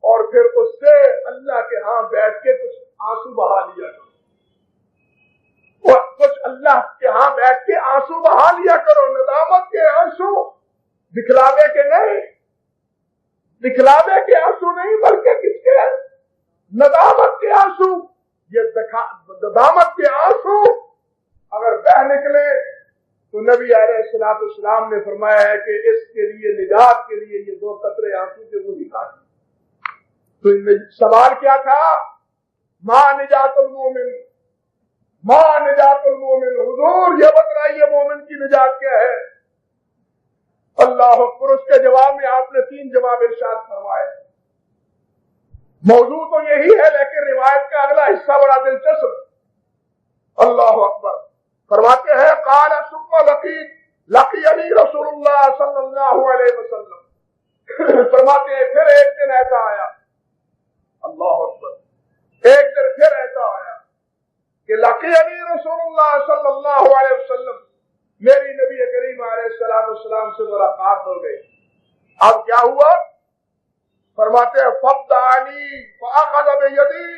اور پھر اس سے اللہ کے ہاں بیٹھ کے کچھ آنسو بہا لیا کرو، اور کچھ اللہ کے ہاں بیٹھ کے آنسو بہا لیا کرو، ندامت کے آنسو، دکھلاوے کے نہیں، دکھلاوے کے آنسو نہیں بلکہ کس کے؟ ندامت کے آنسو۔ یہ ندامت کے آنسو اگر بہ نکلے تو نبی علیہ السلام نے فرمایا ہے کہ اس کے لیے نجات کے لیے یہ دو قطرے آنسو کے وہی کافی۔ تو سوال کیا تھا؟ ماں نجات المومن، ماں نجات المومن، حضور یہ بتائیے مومن کی نجات کیا ہے؟ اللہ اکبر۔ اس کے جواب میں آپ نے 3 جواب ارشاد فرمائے۔ موضوع تو یہی ہے لیکن روایت کا اگلا حصہ بڑا دلچسپ۔ اللہ اکبر۔ فرماتے ہیں قال ثم لقيني رسول اللہ صلی اللہ علیہ وسلم، فرماتے ہیں پھر ایک دن ایسا آیا، اللہ اکبر، ایک دن پھر ایسا آیا کہ لقيني رسول اللہ صلی اللہ علیہ وسلم، میری نبی کریم علیہ السلام سے ملاقات ہو گئی۔ اب کیا ہوا؟ فرماتے ہیں فَبْدَعَنِي فَأَخَذَ بِيَدِي،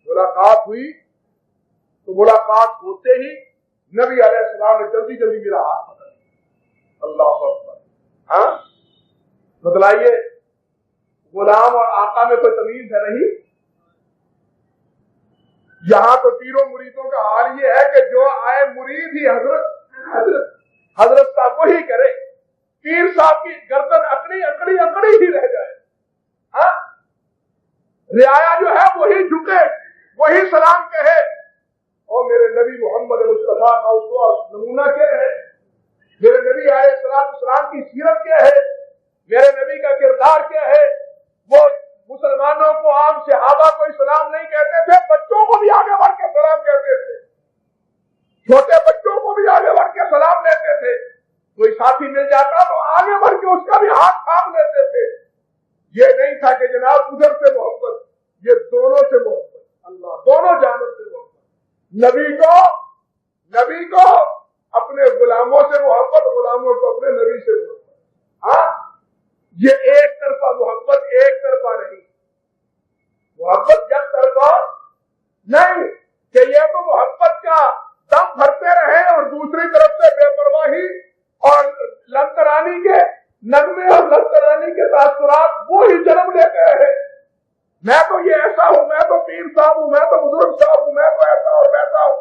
ملاقات ہوئی تو ملاقات ہوتے ہی نبی علیہ السلام نے جلدی جلدی میرا ہاتھ پکڑ لیا۔ اللہ اکبر۔ ہاں بتلائیے، غلام اور آقا میں کوئی تمیز ہے نہیں؟ یہاں تو پیروں مریدوں کا حال یہ ہے کہ جو آئے مرید ہی حضرت صاحب وہی کرے، پیر صاحب کی گردن اکڑی ہی رہ جائے، ہاں رعایا جو ہے وہی جھکے، وہی سلام کہے۔ اور میرے نبی محمد مصطفیٰ کا اسوہ نمونہ کیا ہے؟ میرے نبی علیہ السلام کی سیرت کیا ہے؟ میرے نبی کا کردار کیا ہے؟ وہ مسلمانوں کو، عام صحابہ کو سلام نہیں کہتے تھے، بچوں کو بھی آگے بڑھ کے سلام کہتے تھے، چھوٹے بچوں کو بھی آگے بڑھ کے سلام لیتے تھے، کوئی ساتھی مل جاتا تو آگے بڑھ کے اس کا بھی ہاتھ تھام لیتے تھے۔ یہ نہیں تھا کہ جناب ادھر سے محبت، یہ دونوں سے محبت، اللہ دونوں جانب سے محبت، نبی کو اپنے غلاموں سے محبت، غلاموں کو اپنے نبی سے محبت۔ ہاں یہ ایک طرفہ محبت ایک طرفہ نہیں، محبت یک طرفہ نہیں کہ یہ تو محبت کا دم بھرتے رہے اور دوسری طرف سے بے پرواہی اور لنترانی کے نغمے اور لنترانی کے تاثرات وہی جنم لیتے رہے۔ میں تو یہ ایسا ہوں، میں تو پیر صاحب ہوں، میں تو بزرگ صاحب ہوں، میں تو ایسا اور ویسا ہوں،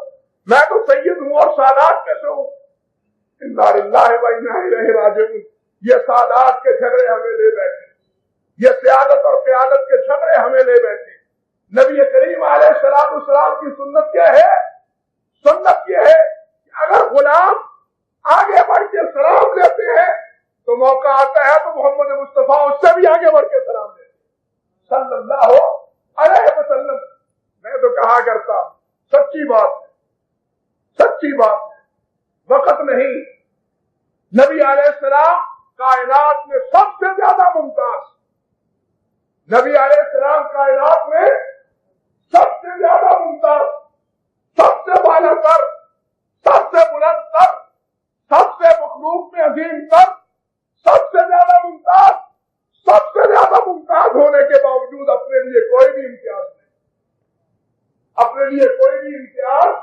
میں تو سید ہوں اور سادات میں سے ہوں۔ انا للہ و انا الیہ راجعون۔ یہ سادات کے جھگڑے ہمیں لے بیٹھے، یہ سیادت اور قیادت کے جھگڑے ہمیں لے بیٹھے۔ نبی کریم علیہ السلام کی سنت کیا ہے؟ سنت یہ ہے کہ اگر غلام آگے بڑھ کے سلام لیتے ہیں تو موقع آتا ہے تو محمد مصطفیٰ اس سے بھی آگے بڑھ کے سلام لیتے صلی اللہ علیہ وسلم۔ میں تو کہا کرتا ہوں سچی بات ہے، سچی بات ہے، وقت نہیں۔ نبی علیہ السلام کائنات میں سب سے زیادہ ممتاز، نبی علیہ السلام کائنات میں سب سے زیادہ ممتاز، سب سے بالا تر، سب سے بلند تر، سب سے مخلوق میں عظیم تر، سب سے زیادہ ممتاز، سب سے زیادہ ممتاز ہونے کے باوجود اپنے لیے کوئی بھی امتیاز نہیں، اپنے لیے کوئی بھی امتیاز،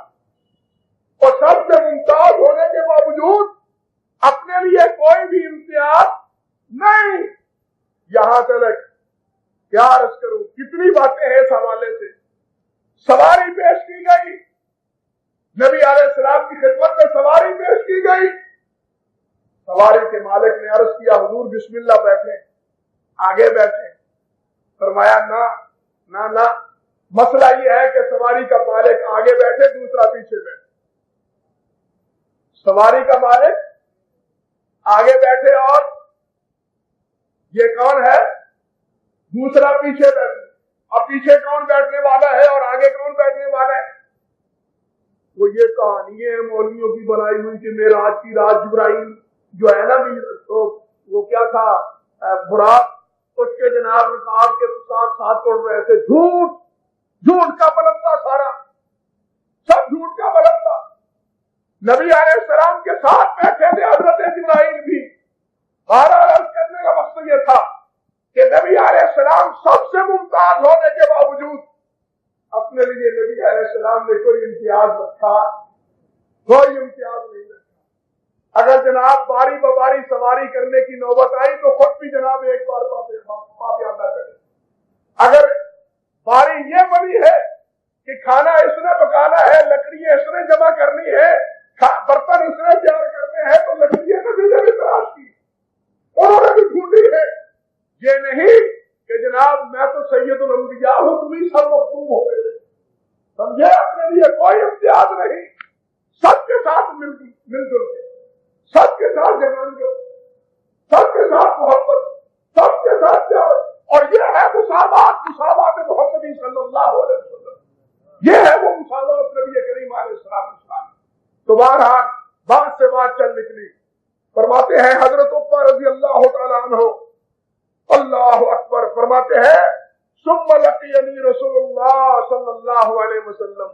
اور سب سے ممتاز ہونے کے باوجود اپنے لیے کوئی بھی امتیاز نہیں۔ یہاں تک کیا عرض کروں، کتنی باتیں ہیں اس حوالے سے۔ سواری پیش کی گئی، نبی علیہ السلام کی خدمت میں سواری پیش کی گئی، سواری کے مالک نے عرض کیا حضور بسم اللہ بیٹھے، آگے بیٹھے۔ فرمایا نہ، مسئلہ یہ ہے کہ سواری کا مالک آگے بیٹھے، دوسرا پیچھے بیٹھے۔ سواری کا مالک آگے بیٹھے اور یہ کون ہے؟ دوسرا پیچھے بیٹھے۔ اب پیچھے کون بیٹھنے والا ہے اور آگے کون بیٹھنے والا ہے؟ وہ یہ کہانی ہے مولویوں کی بنائی ہوئی کہ معراج کی رات جبرائیل جو ہے نا بھی وہ کیا تھا براق، اس کے جناب رکاب کے ساتھ ساتھ اڑ رہے تھے۔ جھوٹ کا پلندہ، سارا سب جھوٹ کا پلندہ۔ نبی علیہ السلام کے ساتھ بیٹھے تھے حضرت جبرائیل بھی۔ بہرحال عرض کرنے کا مقصد یہ تھا کہ نبی علیہ السلام سب سے ممتاز ہونے کے باوجود اپنے لیے نبی علیہ السلام نے کوئی امتیاز رکھا، کوئی امتیاز نہیں رکھا۔ اگر جناب باری باری سواری کرنے کی نوبت آئی تو خود بھی جناب ایک بار پاپیادہ کرے۔ اگر باری یہ بنی ہے کہ کھانا اس نے پکانا ہے، لکڑیاں اس نے جمع کرنی ہے، برتن اس نے تیار کرنے ہیں، تو لکڑیاں نبی نے بھی تلاش کی، انہوں نے بھی ڈھونڈی ہے۔ یہ نہیں کہ جناب میں تو سید الانبیاء ہوں، تمہیں سب مختوم ہو گئے، سمجھے؟ اپنے لیے کوئی امتیاز نہیں، سب کے ساتھ مل جل کے، سب کے ساتھ جگان کے، سب کے ساتھ محبت، سب کے ساتھ پیار، اور یہ ہے مساوات محمدی صلی اللہ علیہ وسلم۔ یہ ہے وہ مساوات نبی کریم علیہ السلام۔ تو بہرحال بات سے بات چل نکلی۔ فرماتے ہیں حضرت عمر رضی اللہ تعالیٰ عنہ، اللہ اکبر، فرماتے ہیں ثم لقینی رسول اللہ صلی اللہ علیہ وسلم،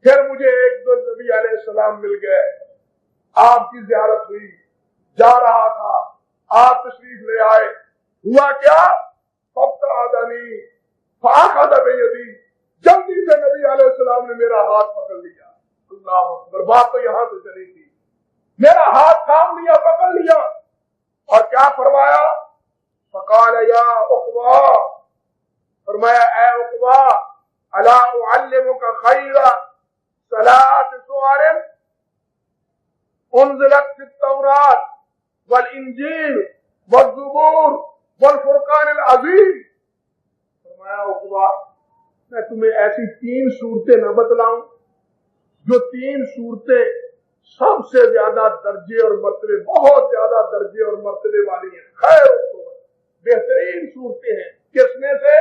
پھر مجھے ایک دو نبی علیہ السلام مل گئے، آپ کی زیارت ہوئی، جا رہا تھا، آپ تشریف لے آئے، ہوا کیا؟ فابتعدنی فاخذ بیدی، جلدی سے نبی علیہ السلام نے میرا ہاتھ پکڑ لیا۔ اللہ اکبر، بات تو یہاں سے چلی تھی، میرا ہاتھ تھام لیا، پکڑ لیا، اور کیا فرمایا؟ فقال یا عقبہ، فرمایا اے عقبہ، الا اعلمک خیر ثلاث سور انزلت فی التوراۃ والانجیل والزبور والفرقان العظیم۔ فرمایا عقبہ، میں تمہیں ایسی 3 صورتیں نہ بتلاؤں جو 3 صورتیں سب سے زیادہ درجے اور مرتبے، بہت زیادہ درجے اور مرتبے والی ہیں، خیر صورت، بہترین صورتیں ہیں۔ کس میں سے؟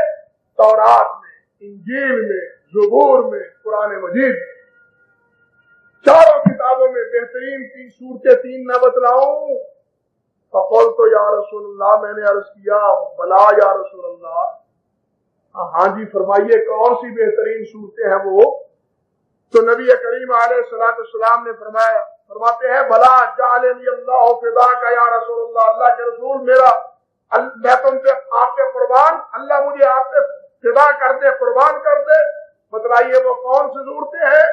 تورات میں، انجیل میں، زبور میں، قرآن مجید میں، چاروں کتابوں میں بہترین 3 صورتیں 3 نہ بتلاؤں؟ فقلت یا رسول اللہ، میں نے عرض کیا بلا یا رسول اللہ، ہاں جی فرمائیے کون سی بہترین صورتیں ہیں وہ؟ تو نبی کریم علیہ السلام نے فرماتے ہیں بلا جعلنی اللہ فداک یا رسول اللہ، اللہ کے رسول میرا میں تم سے آپ کے قربان، اللہ مجھے آپ سے فدا کر دے، قربان کر دے۔ بتلائیے وہ کون سی صورتیں ہیں؟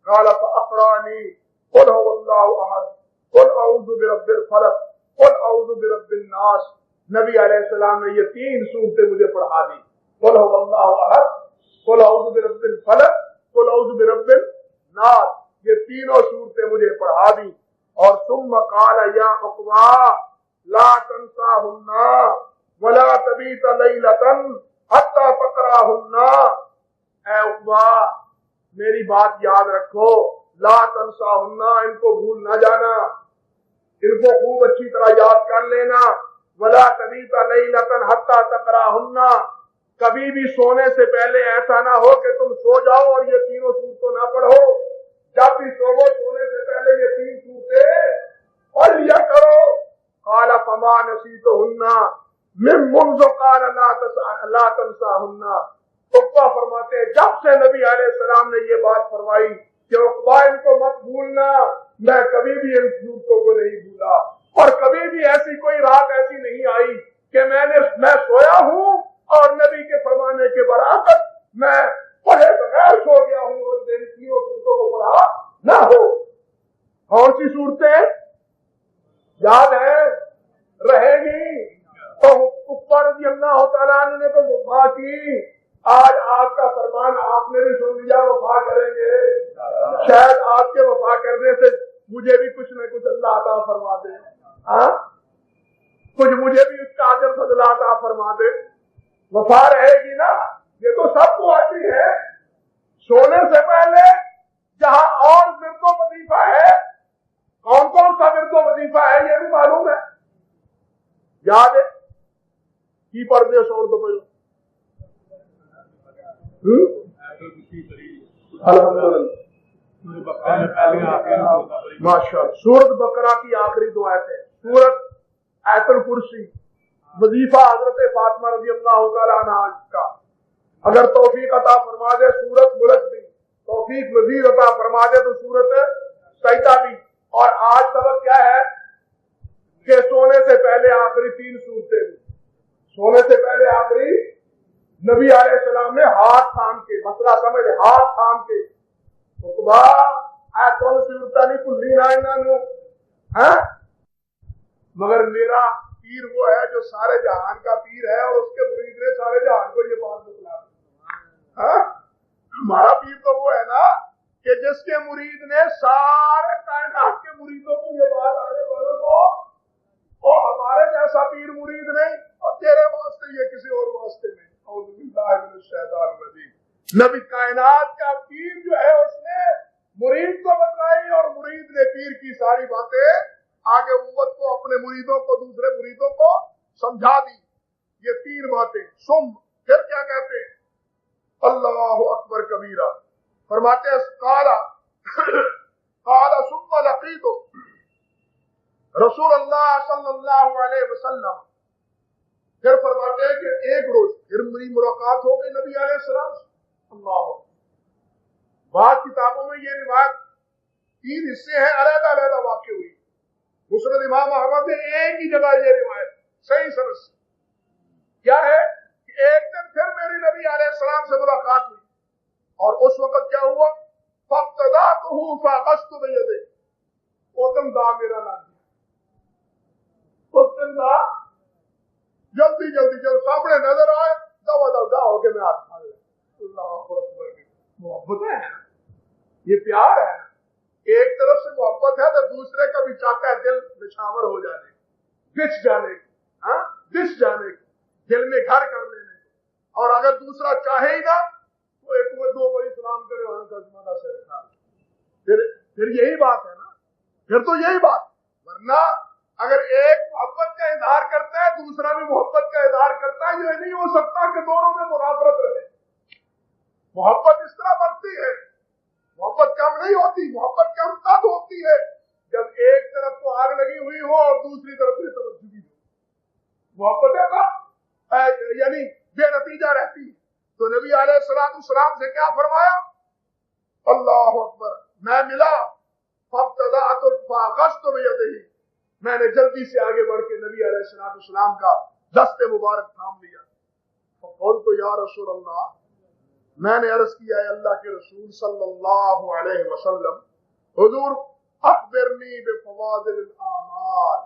قال فاقرانی قل هو اللہ احد قل اعوذ برب الفلق قل اعوذ برب الناس۔ نبی علیہ السلام نے یہ 3 صورتیں مجھے پڑھا دی، قل هو اللہ احد قل اعوذ برب الفلق قل اعوذ برب الناس، یہ تینوں صورتیں مجھے پڑھا دی۔ اور ثم قال یا عقبہ لا تنساہن ولا تبیت لیلۃ حتی تقراہن۔ اے عقبہ میری بات یاد رکھو، لا تنساہن، ان کو بھول نہ جانا، ان کو خوب اچھی طرح یاد کر لینا۔ ولا تبیت لیلۃ حتی تقراہن، کبھی بھی سونے سے پہلے ایسا نہ ہو کہ تم سو جاؤ اور یہ تینوں صورتیں نہ پڑھو۔ جب بھی سوو سونے سے پہلے یہ 3 صورتیں پڑھ لیا کرو۔ قال فما نسیتہن من منذ قال لا تنساہن۔ عقبہ فرماتے ہیں جب سے نبی علیہ السلام نے یہ بات فرمائی کہ عقبہ ان کو مت بھولنا، میں کبھی بھی ان صورتوں کو نہیں بھولا، اور کبھی بھی ایسی کوئی رات ایسی نہیں آئی کہ میں سویا ہوں اور نبی کے فرمانے کے برعکس میں پڑھے بغیر سو گیا ہوں اور ان تینوں صورتوں کو پڑھا نہ ہو۔ کون سی صورتیں یاد ہے؟ رہے گی تو عقبہ رضی اللہ تعالیٰ عنہ نے تو وفا کی، آج آپ کا فرمان آپ نے بھی سن لیا، وفا کریں گے، شاید آپ کے وفا کرنے سے مجھے بھی کچھ نہ کچھ اللہ عطا فرما دے، کچھ مجھے بھی اس کا اجر فضل عطا فرما دے۔ وفا رہے گی نا، یہ تو سب کو آتی ہے۔ سونے سے پہلے جہاں اور ورد و وظیفہ ہے، کون کون سا ورد و وظیفہ ہے یہ بھی معلوم ہے، یاد ہے؟ کی پڑھتے شور تو پہلے ماشاء اللہ۔ سورت بقرہ کی آخری 2 آیتیں، سورت آیت الکرسی، وظیفہ حضرت فاطمہ رضی اللہ تعالیٰ عنہا کا، اگر توفیق عطا فرما دے سورت ملک بھی، توفیق مزید عطا فرما دے تو سورت سجدہ بھی۔ اور آج سبق کیا ہے کہ سونے سے پہلے آخری 3 صورتیں بھی، سونے سے پہلے آخری نبی علیہ السلام نے ہاتھ تھام کے، مسئلہ سمجھ ہاتھ تھام کے، عقبہ اے کون صورتیں نہیں بھلی نہ انہوں نے، مگر میرا پیر وہ ہے جو سارے جہان کا پیر ہے اور اس کے مرید نے سارے جہان کو یہ بات بتلا دی۔ ہمارا پیر تو وہ ہے نا کہ جس کے مرید نے سارے کائنات کے مریدوں کو یہ بات آگے بڑھو کو، اور ہمارے جیسا پیر مرید نہیں، اور تیرے واسطے یہ کسی اور واسطے نہیں۔ اعوذ باللہ من الشیطان الرجیم۔ نبی کائنات کا پیر جو ہے اس نے مرید کو بتلائی اور مرید نے پیر کی ساری باتیں آگے امت کو، اپنے مریدوں کو، دوسرے مریدوں کو سمجھا دی۔ یہ 3 باتیں سم، پھر کیا کہتے ہیں؟ اللہ اکبر کبیرہ، فرماتے ہیں قال ثم لقیت رسول اللہ صلی اللہ علیہ وسلم، پھر فرماتے ہیں کہ ایک روز پھر میری ملاقات ہو گئی نبی علیہ السلام سے۔ اللہ، بعض کتابوں میں یہ روایت 3 حصے ہیں، علیحدہ علیحدہ واقع ہوئی۔ مسند امام احمد میں ایک ہی جگہ یہ روایت صحیح سند سے کیا ہے کہ ایک دن پھر میری نبی علیہ السلام سے ملاقات ہوئی، اور اس وقت کیا ہوا؟ فَاقْتَدَعْتُهُ فَأَخَذْتُ بِيَدِهِ، وہ دم دا میرا لگ گیا، اس دن دا جلدی جب سامنے نظر آئے دا ہو کے میں ہاتھ پھاڑ لیا۔ اللہ اکبر، محبت ہے، یہ پیار ہے۔ ایک طرف سے محبت ہے تو دوسرے کا بھی چاہتا ہے دل نشاور ہو جانے، دس جانے کی، دس جانے کی، دل میں گھر کر لینے کی۔ اور اگر دوسرا چاہے ہی نہ تو ایک میں 2 بڑی سلام کرے اور گزمانہ سے رکھا، پھر یہی بات ہے نا، پھر تو یہی بات۔ ورنہ اگر ایک محبت کا اظہار کرتا ہے دوسرا بھی محبت کا اظہار کرتا ہے، یہ نہیں ہو سکتا کہ دونوں میں منافرت رہے۔ محبت اس طرح بڑھتی ہے، محبت کم نہیں ہوتی، محبت کم تب ہوتی ہے جب ایک طرف تو آگ لگی ہوئی ہو اور دوسری طرف سے توجہ ہو۔ محبت کا یعنی بے نتیجہ رہتی ہے۔ تو نبی علیہ السلام سے کیا فرمایا؟ اللہ اکبر، میں ملا فابتدأت فأخذت بيده، میں نے جلدی سے آگے بڑھ کے نبی علیہ السلام کا دست مبارک تھام لیا. فقول تو یا رسول اللہ, میں نے عرض کیا ہے اللہ کے رسول صلی اللہ علیہ وسلم, حضور اخبرنی بفواضل الاعمال,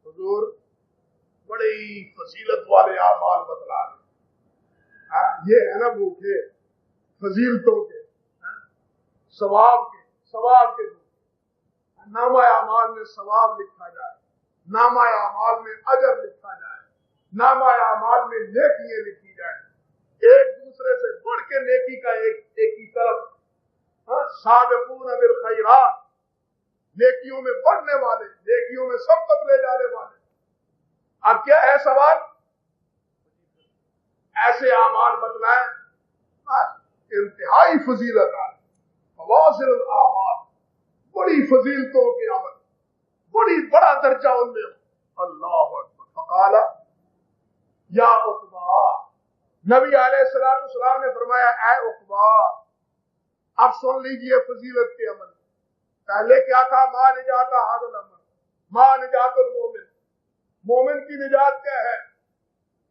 حضور بڑی فضیلت والے اعمال بتلا دیں. یہ ہے نا بھوکے فضیلتوں کے, ثواب کے نامہ اعمال میں ثواب لکھا جائے, نامہ اعمال میں اجر لکھا جائے, نامہ اعمال میں نیکیاں لکھی جائیں, ایک دوسرے سے بڑھ کے نیکی کا ایک ہی طرف, سابقون بالخیرات, نیکیوں میں بڑھنے والے, نیکیوں میں سبقت لے جانے والے. اب کیا ہے سوال, ایسے اعمال بتلائیں انتہائی فضیلت ہے, فواضل الاعمال, بڑی فضیلتوں کے عمل, بڑا درجہ ان میں. اللہ اکبر. فقال یا عقبہ, نبی علیہ السلام نے فرمایا اے عقبہ اب سن لیجئے فضیلت کے عمل. پہلے کیا تھا, ما نجات هذا الامر, ما نجات المومن, مومن کی نجات کیا ہے.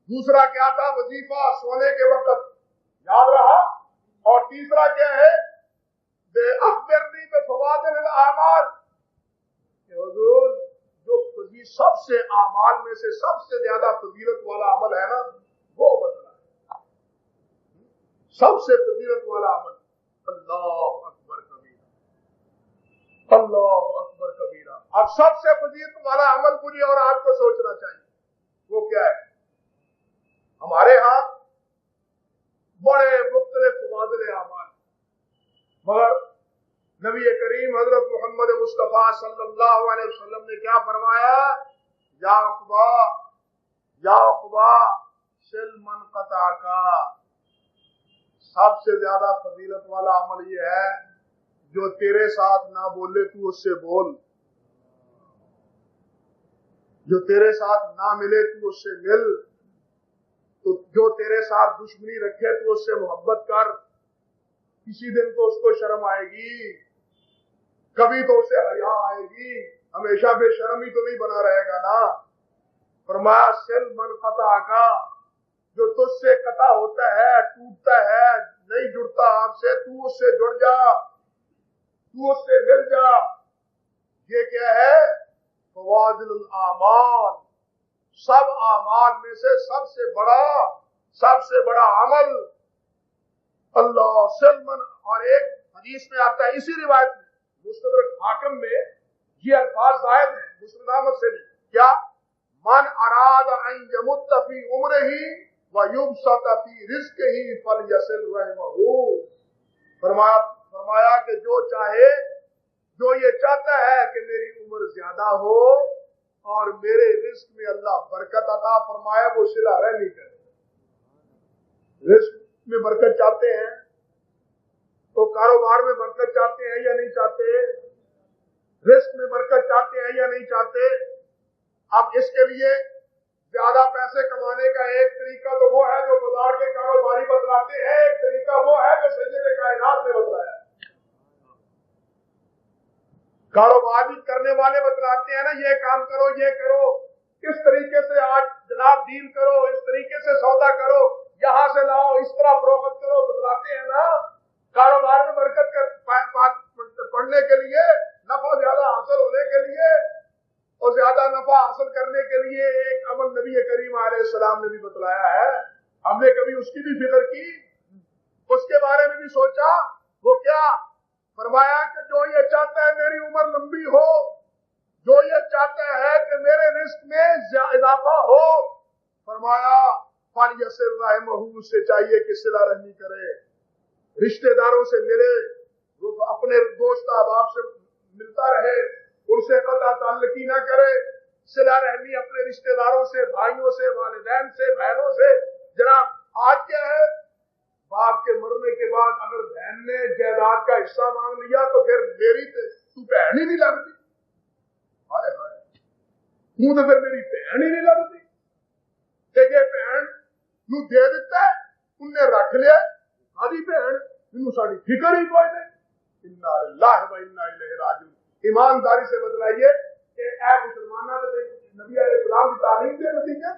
دوسرا کیا تھا, وظیفہ سونے کے وقت, یاد رہا. اور تیسرا کیا ہے, بے اخبرنی بفواضل الاعمال, کہ حضور جو سب سے اعمال میں سے سب سے زیادہ فضیلت والا عمل ہے نا, وہ بتلا, سب سے فضیلت والا عمل. اللہ اکبر کبیرہ, اللہ اکبر کبیرہ. اب سب سے فضیلت والا عمل مجھے اور آپ کو سوچنا چاہیے, وہ کیا ہے. ہمارے ہاں بڑے مختلف فضائل اعمال, مگر نبی کریم حضرت محمد مصطفیٰ صلی اللہ علیہ وسلم نے کیا فرمایا, یا عقبہ سل من قطع کا. سب سے زیادہ فضیلت والا عمل یہ ہے جو تیرے ساتھ نہ بولے تو اس سے بول, جو تیرے ساتھ نہ ملے تو اس سے مل, تو جو تیرے ساتھ دشمنی رکھے تو اس سے محبت کر. کسی دن تو اس کو شرم آئے گی, کبھی تو اسے حیا آئے گی, ہمیشہ بے شرمی تو نہیں بنا رہے گا نا. فرمایا سل من قطع کا, جو تجھ سے قطع ہوتا ہے, ٹوٹتا ہے, نہیں جڑتا آپ سے, تو اس سے جڑ جا, تو اس سے مل جا. یہ کیا ہے, فواضل الاعمال, سب اعمال میں سے سب سے بڑا عمل. اللہ سلمن. اور ایک حدیث میں آتا ہے اسی روایت میں, مستدرک حاکم میں یہ الفاظ زائد ہیں, مسلم احمد سے نہیں. کیا, من اراد ان یمت فی عمرہ ویبسط فی رزقہ فلیصل رحمہ. فرمایا کہ جو چاہے, جو یہ چاہتا ہے کہ میری عمر زیادہ ہو اور میرے رزق میں اللہ برکت عطا فرمائے, وہ صلہ رحمی کرے. رزق میں برکت چاہتے ہیں تو کاروبار میں برکت چاہتے ہیں یا نہیں چاہتے, رزق میں برکت چاہتے ہیں یا نہیں چاہتے. اب اس کے لیے زیادہ پیسے کمانے کا ایک طریقہ تو وہ ہے جو بازار کے کاروباری بتلاتے ہیں, ایک طریقہ وہ ہے جو سید کائنات نے بتلایا. کاروبار بھی کرنے والے بتلاتے ہیں نا, یہ کام کرو, یہ کرو, اس طریقے سے آج جناب ڈیل کرو, اس طریقے سے سودا کرو, یہاں سے لاؤ, اس طرح فروخت کرو, بتلاتے ہیں نا. کاروبار میں برکت پڑھنے کے لیے, نفع زیادہ حاصل ہونے کے لیے اور زیادہ نفع حاصل کرنے کے لیے ایک عمل نبی کریم علیہ السلام نے بھی بتلایا ہے. ہم نے کبھی اس کی بھی فکر کی, اس کے بارے میں بھی سوچا. وہ کیا فرمایا کہ جو یہ چاہتا ہے میری عمر لمبی ہو, جو یہ چاہتا ہے کہ میرے رزق میں اضافہ ہو, فرمایا فلیصل رحمہ, اس سے چاہیے کہ صلہ رحمی کرے, رشتہ داروں سے ملے, اپنے دوست احباب سے ملتا رہے, ان سے قطع تعلقی نہ کرے. صلہ رحمی اپنے رشتہ داروں سے, بھائیوں سے, والدین سے, بہنوں سے. جناب آج کیا ہے, باپ کے مرنے کے بعد اگر بہن نے جائیداد کا حصہ مانگ لیا تو پھر میری تو بہن ہی نہیں لگتی, ہائے ہائے, تو پھر میری بہن ہی نہیں لگتی. کہ بہن نو دے دیتا ہے, ان نے رکھ لیا, آدھی بہن انہوں ساری فکر ہی کوئی نہیں. انا للہ و انا الیہ راجعون. ایمانداری سے بتلائیے کہ اے مسلمانوں, نبی علیہ السلام کی تعلیم کے نتیجے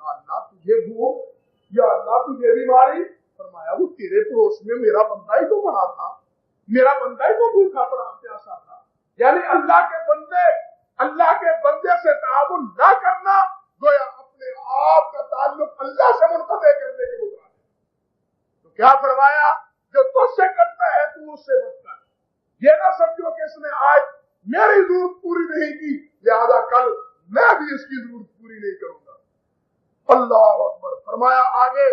یا اللہ تجھے بھوک, یا اللہ تجھے بیماری. فرمایا وہ تیرے پڑوس میں میرا بندہ ہی تو پڑا تھا, میرا بندہ ہی تو بھوکا پڑا پیاسا تھا. یعنی اللہ کے بندے سے تعاون نہ کرنا گویا اپنے آپ کا تعلق اللہ سے منقطع کرنے کے مطابق. تو کیا فرمایا, جو تجھ سے کرتا ہے تو اس سے مت کر. یہ نہ سمجھو کہ اس نے آج میری ضرورت پوری نہیں کی لہذا کل میں بھی اس کی ضرورت پوری نہیں کروں گا. اللہ اکبر. فرمایا آگے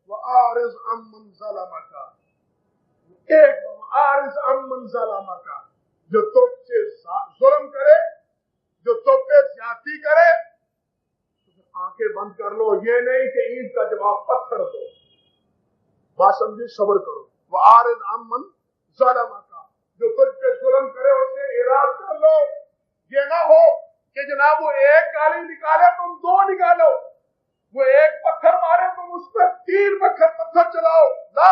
وَآرِضْ عَمَّنْ ظَلَمَكَ, ایک وَآرِضْ عَمَّنْ ظَلَمَكَ, جو تم سے ظلم کرے, جو تم پہ زیادتی کرے تو آنکھیں بند کر لو. یہ نہیں کہ عید کا جواب پتھر دو, بات سمجھی, صبر کرو. وَآرِضْ عَمَّنْ ظَلَمَكَ, جو تجھ پہ ظلم کرے اس سے اعراض کر لو. یہ نہ ہو کہ جناب وہ ایک گالی نکالے تم دو نکالو, وہ ایک پتھر مارے تم اس پہ 3 پتھر چلاؤ. نہ,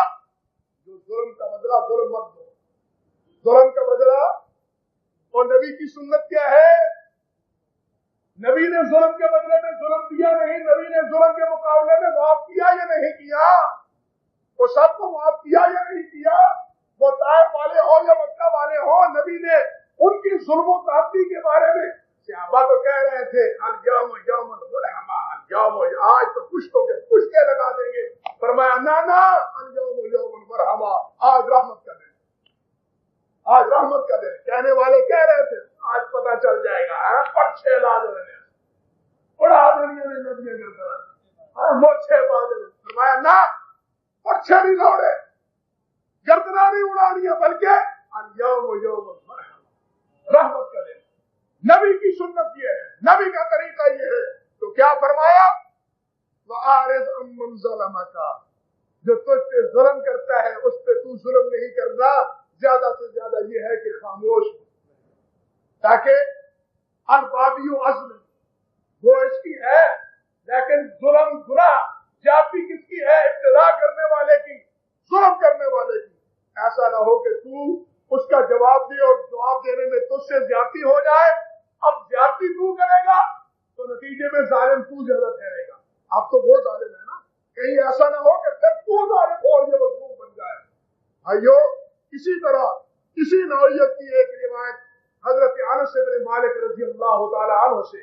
جو ظلم کا بدلہ ظلم مت دو. ظلم کا بدلہ, اور نبی کی سنت کیا ہے, نبی نے ظلم کے بدلے میں ظلم دیا نہیں, نبی نے ظلم کے مقابلے میں معاف کیا یا نہیں کیا, وہ سب کو معاف کیا یا نہیں کیا. وہ طائف والے ہو یا مکہ والے ہو, نبی نے ان کی ظلم و تعدی کے بارے میں, صحابہ تو کہہ رہے تھے الیوم یوم الرحمہ, الیوم, آج تو کچھ کے لگا دیں گے. فرمایا نا, الیوم یوم الرحمہ, آج رحمت کا دن, آج رحمت کا دن. کہنے والے کہہ رہے تھے آج پتہ چل جائے گا, پرچھے لا دیں گے, بڑا دنیا نے نبی گردنا مورچھے بادل. فرمایا نہ, پرچھے نہیں لوڑے, گردنا نہیں اڑانی ہے, بلکہ الیوم یوم الرحمہ, رحمت کا دن. نبی کی سنت یہ ہے, نبی کا طریقہ یہ ہے. تو کیا فرمایا, وَآرِضْ عَمَّنْ ظَلَمَكَ, جو تجھ پہ ظلم کرتا ہے اس پہ تو ظلم نہیں کرنا. زیادہ سے زیادہ یہ ہے کہ خاموش ہو, تاکہ البابی و عزم وہ اس کی ہے, لیکن ظلم گناہ جاتی کس کی ہے, ابتدا کرنے والے کی, ظلم کرنے والے کی. ایسا نہ ہو کہ تو اس کا جواب دے اور جواب دینے میں تجھ سے زیادتی ہو جائے. اب زیادتی تو کرے گا تو نتیجے میں ظالم تو زیادہ ٹھہرے گا. اب تو وہ ظالم ہے نا, کہیں ایسا نہ ہو کہ پھر تو ظالم ہو اور یہ مظلوم بن جائے. بھائیو, اسی طرح اسی نوعیت کی ایک روایت حضرت انس بن مالک رضی اللہ تعالی عنہ سے,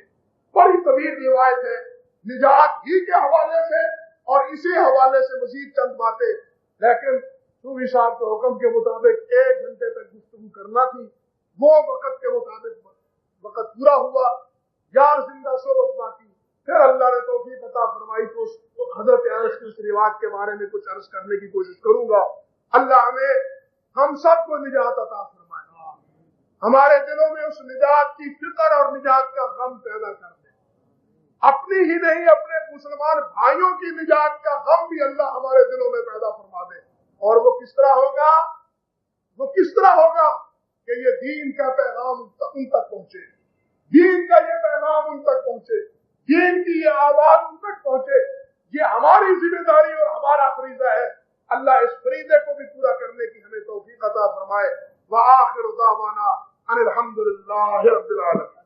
بڑی طویل روایت ہے, نجات ہی کے حوالے سے اور اسی حوالے سے مزید چند باتیں, لیکن صوفی صاحب کے حکم کے مطابق 1 گھنٹے تک گفتگو کرنا تھی. وہ وقت کے مطابق وقت پورا ہوا, یار زندہ صحبت باقی. پھر اللہ نے توفیق عطا فرمائی تو حضرت انس کی اس روایت کے بارے میں کچھ عرض کرنے کی کوشش کروں گا. اللہ ہم سب کو نجات عطا فرمائے, ہمارے دلوں میں اس نجات کی فکر اور نجات کا غم پیدا کر دے. اپنی ہی نہیں, اپنے مسلمان بھائیوں کی نجات کا غم بھی اللہ ہمارے دلوں میں پیدا فرما دے. اور وہ کس طرح ہوگا, وہ کس طرح ہوگا کہ یہ دین کا پیغام ان تک پہنچے, دین کا یہ پیغام ان تک پہنچے, دین کی یہ آواز ان تک پہنچے. یہ ہماری ذمہ داری اور ہمارا فریضہ ہے. اللہ اس فریضے کو بھی پورا کرنے کی ہمیں توفیق عطا فرمائے. وآخر دعوانا ان الحمد للہ رب العالمین.